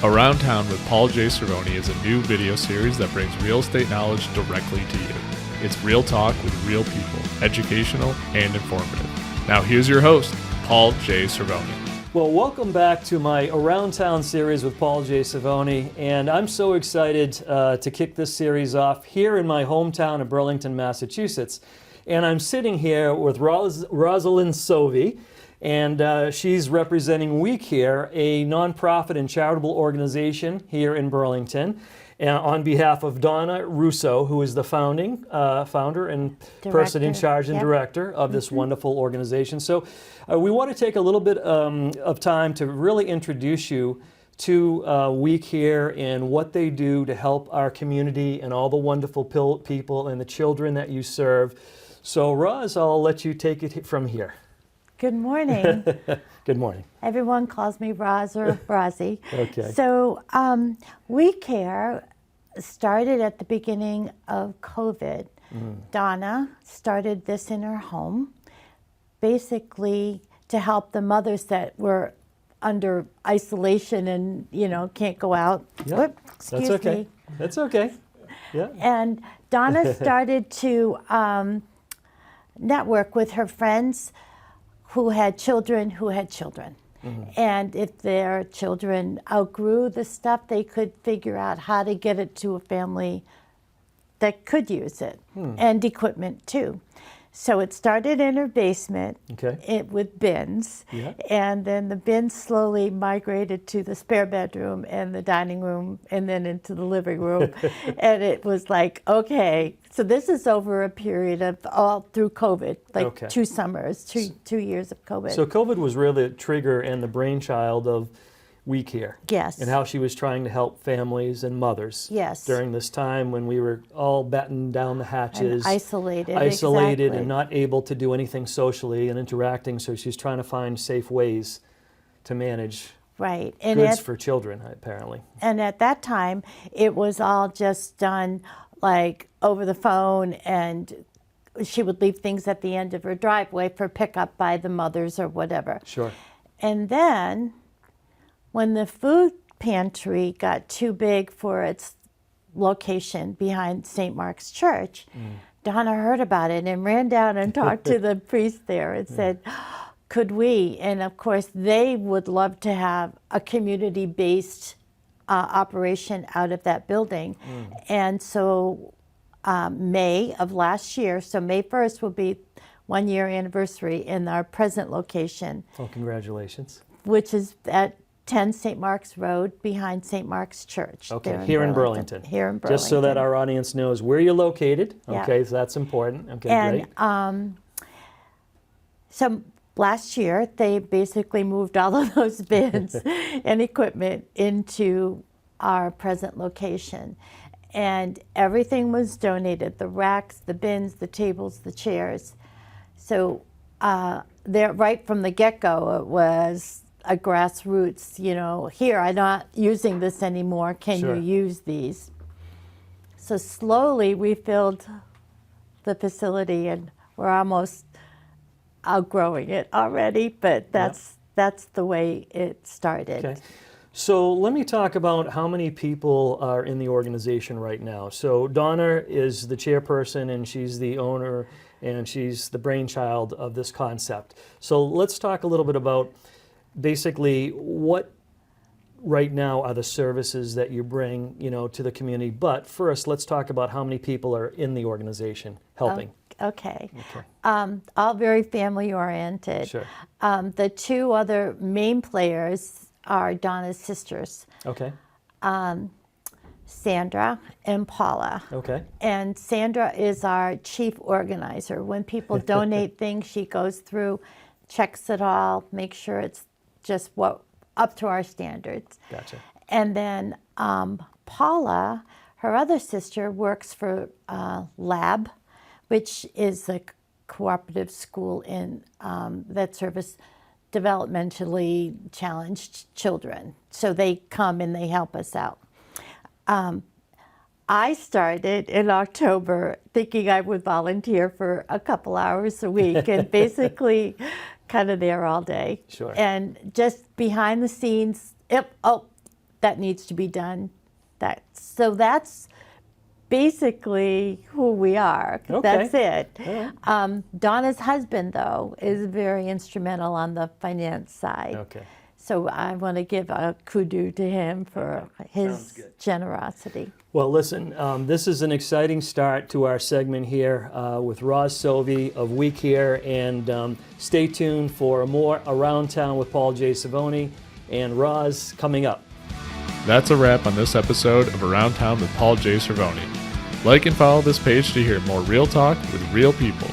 Around Town with Paul J. Cervone is a new video series that brings real estate knowledge directly to you. It's real talk with real people, educational and informative. Now here's your host, Paul J. Cervone. Well, welcome back to my Around Town series with Paul J. Cervone, and I'm so excited to kick this series off here in my hometown of Burlington, Massachusetts. And I'm sitting here with Rosalind Sovie, and she's representing Weecare, a nonprofit and charitable organization here in Burlington, on behalf of Donna Russo, who is the founder and person in charge and director of this wonderful organization. So we want to take a little bit of time to really introduce you to Weecare and what they do to help our community and all the wonderful people and the children that you serve. So Roz, I'll let you take it from here. Good morning. Good morning. Everyone calls me Roz or Rosie. Okay. So Weecare started at the beginning of COVID. Donna started this in her home, basically to help the mothers that were under isolation and, can't go out. Yeah, Whoop, excuse that's okay. me. That's okay. Yeah. And Donna started to network with her friends who had children. And if their children outgrew the stuff, they could figure out how to get it to a family that could use it, and equipment too. So it started in her basement with bins, and then the bins slowly migrated to the spare bedroom and the dining room and then into the living room. And it was like, okay, so this is over a period of all through COVID, like 2 summers, two years of COVID. So COVID was really the trigger and the brainchild of Weecare. Yes. And how she was trying to help families and mothers. Yes. During this time when we were all battened down the hatches. And isolated, Isolated exactly. and not able to do anything socially and interacting. So she's trying to find safe ways to manage and goods for children, apparently. And at that time, it was all just done like over the phone, and she would leave things at the end of her driveway for pickup by the mothers or whatever. Sure. And then when the food pantry got too big for its location behind St. Mark's Church, Donna heard about it and ran down and talked to the priest there and said, could we? And of course, they would love to have a community-based operation out of that building. And so May of last year, so May 1st will be 1 year anniversary in our present location. Oh, congratulations. Which is at 10 St. Mark's Road behind St. Mark's Church. Okay, here in Burlington. Here in Burlington. Just so that our audience knows where you're located. Okay, so that's important. Okay, and, great. So last year, they basically moved all of those bins and equipment into our present location. And everything was donated, the racks, the bins, the tables, the chairs. So there, right from the get-go, it was a grassroots, here, I'm not using this anymore, can you use these? So slowly we filled the facility, and we're almost outgrowing it already, but that's the way it started. Okay. So let me talk about how many people are in the organization right now. So Donna is the chairperson, and she's the owner, and she's the brainchild of this concept. So let's talk a little bit about basically what right now are the services that you bring, to the community. But first, let's talk about how many people are in the organization helping. Okay. All very family oriented. Sure. The 2 other main players are Donna's sisters. Okay. Sandra and Paula. Okay. And Sandra is our chief organizer. When people donate things, she goes through, checks it all, makes sure it's just up to our standards. Gotcha. And then Paula, her other sister, works for Lab, which is a cooperative school in that serves developmentally challenged children. So they come and they help us out. I started in October thinking I would volunteer for a couple hours a week and basically kind of there all day. Sure. And just behind the scenes, that needs to be done. So that's basically who we are. Okay. That's it. All right. Donna's husband, though, is very instrumental on the finance side. Okay. So I want to give a kudos to him for Sounds his good. generosity. Well, listen, this is an exciting start to our segment here with Roz Sovie of Weecare, and stay tuned for more Around Town with Paul J. Cervone and Roz coming up. That's a wrap on this episode of Around Town with Paul J. Cervone. Like and follow this page to hear more real talk with real people.